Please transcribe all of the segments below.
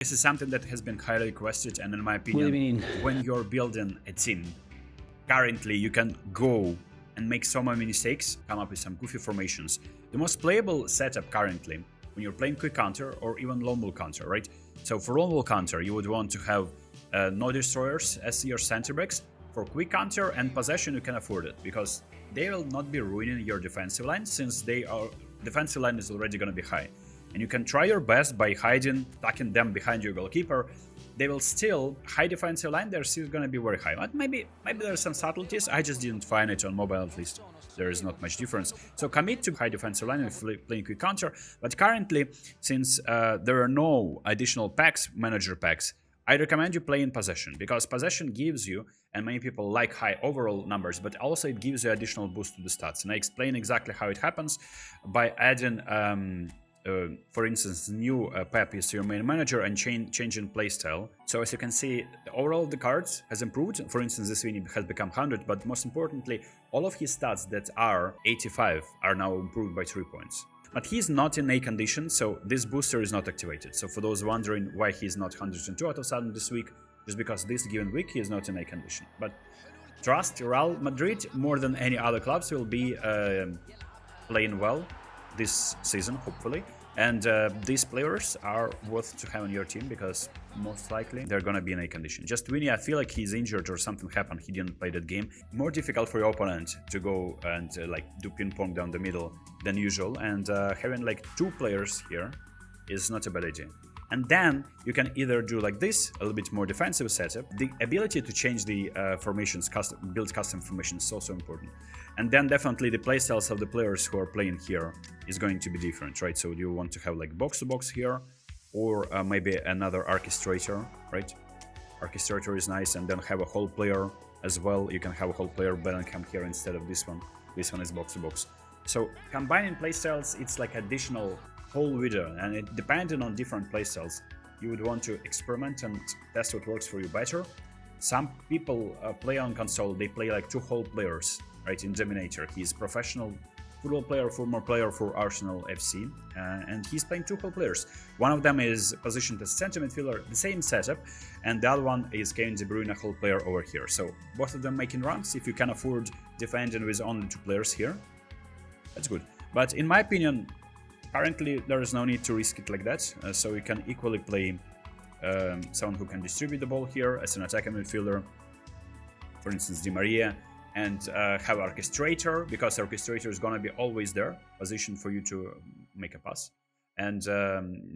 This is something that has been highly requested, and in my opinion, when you're building a team, currently you can go and make so many mistakes, come up with some goofy formations. The most playable setup currently, when you're playing quick counter or even lone ball counter, right? So for lone ball counter, you would want to have no destroyers as your center backs. For quick counter and possession, you can afford it because they will not be ruining your defensive line, since defensive line is already going to be high. And you can try your best by tucking them behind your goalkeeper. They will still, high defensive line, they're still going to be very high. But maybe there are some subtleties. I just didn't find it on mobile, at least. There is not much difference. So commit to high defensive line if playing quick counter. But currently, since there are no additional packs, manager packs, I recommend you play in possession, because possession gives you, and many people like high overall numbers, but also it gives you additional boost to the stats. And I explain exactly how it happens by adding for instance, new Pep is your main manager and changing playstyle. So as you can see, overall the cards has improved. For instance, this Winnie has become 100, but most importantly, all of his stats that are 85 are now improved by 3 points. But he's not in A condition, so this booster is not activated. So for those wondering why he's not 102 out of 7 this week, just because this given week he is not in A condition. But trust Real Madrid more than any other clubs will be playing well this season, hopefully, and these players are worth to have on your team because most likely they're gonna be in A condition. Just Winnie, I feel like he's injured or something happened, he didn't play that game. More difficult for your opponent to go and like do ping pong down the middle than usual, and having like 2 players here is not a bad idea. And then you can either do like this, a little bit more defensive setup. The ability to change the formations, build custom formations is also important. And then definitely the playstyles of the players who are playing here is going to be different, right? So you want to have like box-to-box here, or maybe another orchestrator, right? Orchestrator is nice, and then have a whole player as well. You can have a whole player Bellingham here instead of this one. This one is box-to-box. So combining playstyles, it's like additional whole video, and it depending on different playstyles, you would want to experiment and test what works for you better. Some people play on console, they play like 2 whole players, right? In Dominator, he's professional football player, former player for Arsenal FC, and he's playing 2 whole players. One of them is positioned as center midfielder, the same setup, and the other one is Kevin De Bruyne, whole player over here. So both of them making runs. If you can afford defending with only 2 players here, that's good. But in my opinion, currently, there is no need to risk it like that, so you can equally play someone who can distribute the ball here as an attacking midfielder, for instance, Di Maria, and have Orchestrator, because Orchestrator is going to be always there, position for you to make a pass. And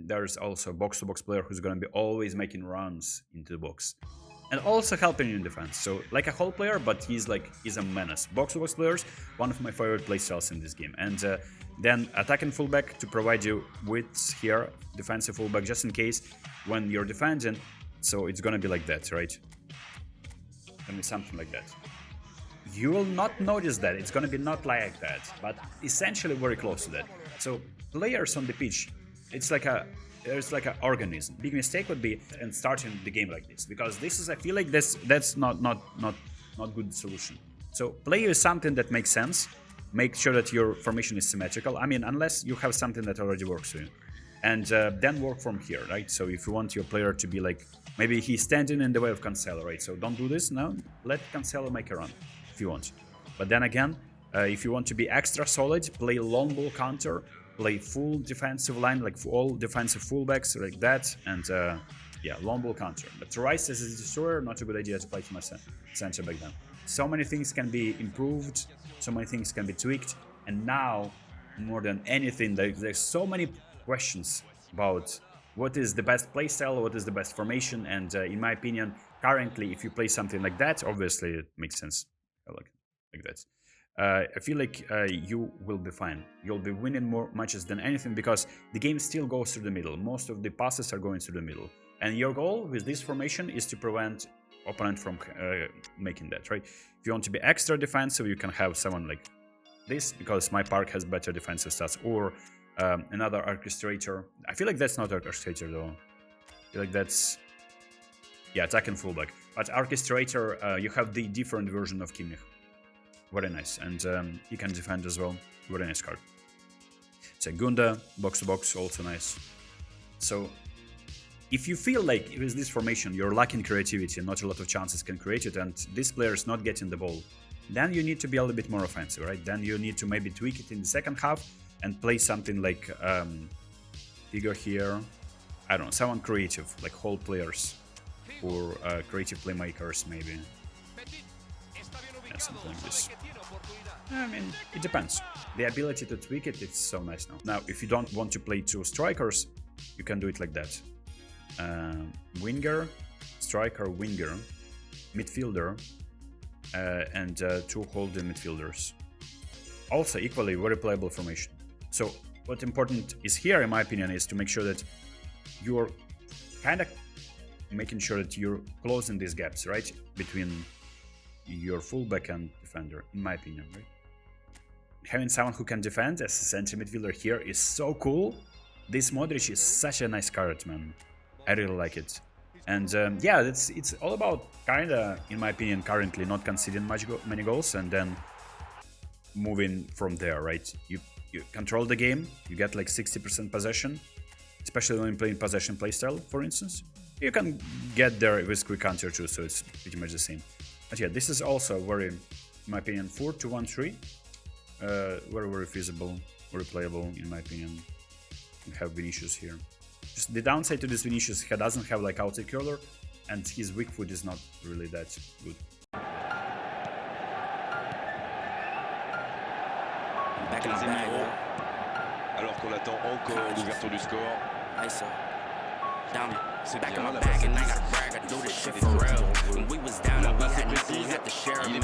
there's also a box-to-box player who's going to be always making runs into the box. And also helping you in defense. So like a whole player, but he's a menace. Box-to-box players, one of my favorite playstyles in this game. And then attacking fullback to provide you with here defensive fullback just in case when you're defending. So it's gonna be like that, right? Gonna be something like that. You will not notice that it's gonna be not like that, but essentially very close to that. So players on the pitch, it's like there's like an organism. Big mistake would be in starting the game like this, because this is, I feel like that's not good solution. So play with something that makes sense. Make sure that your formation is symmetrical. I mean, unless you have something that already works for you, and then work from here, right? So if you want your player to be like, maybe he's standing in the way of Cancelo, right? So don't do this now. Let Cancelo make a run if you want. But then again, if you want to be extra solid, play long ball counter. Play full defensive line, like all defensive fullbacks, like that, and yeah, long ball counter. But Rice as a destroyer, not a good idea to play to my center back then. So many things can be improved, so many things can be tweaked, and now, more than anything, there's so many questions about what is the best playstyle, what is the best formation, and in my opinion, currently, if you play something like that, obviously it makes sense, like that. I feel like you will be fine. You'll be winning more matches than anything because the game still goes through the middle. Most of the passes are going through the middle. And your goal with this formation is to prevent opponent from making that, right? If you want to be extra defensive, you can have someone like this because my park has better defensive stats, or another orchestrator. I feel like that's not orchestrator though. I feel like that's, yeah, attacking fullback. But orchestrator, you have the different version of Kimmich. Very nice, and he can defend as well. Very nice card. Segunda, box to box, also nice. So if you feel like with this formation you're lacking creativity and not a lot of chances can create it, and this player is not getting the ball, then you need to be a little bit more offensive, right? Then you need to maybe tweak it in the second half and play something like figure here, I don't know, someone creative, like whole players or creative playmakers maybe. Yeah, something like this. I mean, it depends. The ability to tweak it, it's so nice now. Now, if you don't want to play two strikers, you can do it like that. Winger, striker, winger, midfielder, and two holding midfielders. Also equally very playable formation. So what important is here, in my opinion, is to make sure that you're kind of making sure that you're closing these gaps, right, between your fullback and defender, in my opinion, right? Having someone who can defend as a center midfielder here is so cool. This Modric is such a nice card, man. I really like it. And yeah, it's all about kinda, in my opinion, currently not conceding many goals and then moving from there, right? You control the game, you get like 60% possession, especially when you're playing possession playstyle, for instance. You can get there with quick counter too, so it's pretty much the same. But yeah, this is also very, in my opinion, 4-2-1-3. Very feasible, very playable, in my opinion. We have Vinicius here. Just the downside to this Vinicius, he doesn't have like outside curler, and his weak foot is not really that good. Back in the bag, alors qu'on attend encore l'ouverture du score. C'est back in my bag and I got brag, I do this shit for real. When we was down and we had nothing, we had to share a meal.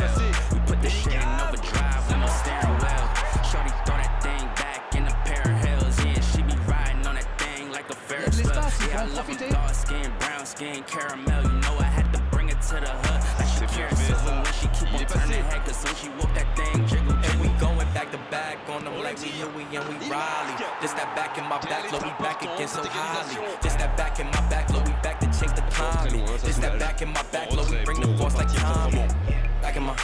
We put this shit in overdrive with no steering wheel. Shorty throw that thing back in a pair of heels. Yeah, she be riding on that thing like a Ferris wheel. Yeah, I love them dark skin, brown skin, caramel. You know I had to bring it to the hood. Like she carries silver when she keep on turning head. Cause when she whoop that thing, jiggle, jiggle. And we going back to back on them like we Huey and we Riley. This that back in my back, flow, we back again so highly. This that back in my back, flow, we back to chase the climbing. This that back in my back, flow, we bring the force like Tommy. Back in my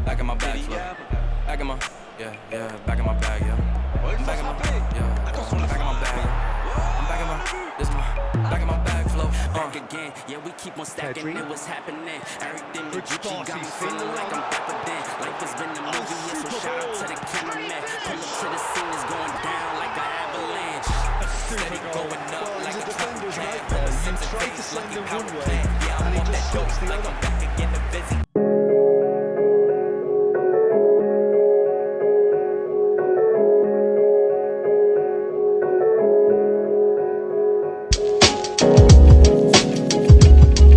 back, flow. Back in my, yeah, back in my bag, yeah. Back in my, yeah, back in my bag. I'm back in my, this my, back in my bag, flow. Back again, yeah, we keep on stacking it, what's happening? Everything with Gucci got me feeling like I'm back within. Life has been a movie, yeah, so shout out to the cameraman. Pull up to the scene, it's going down like an avalanche. Steady going up like a traffic jam. From a center face, lucky power plant. Yeah, I'm on that dope, like I'm back again to busy.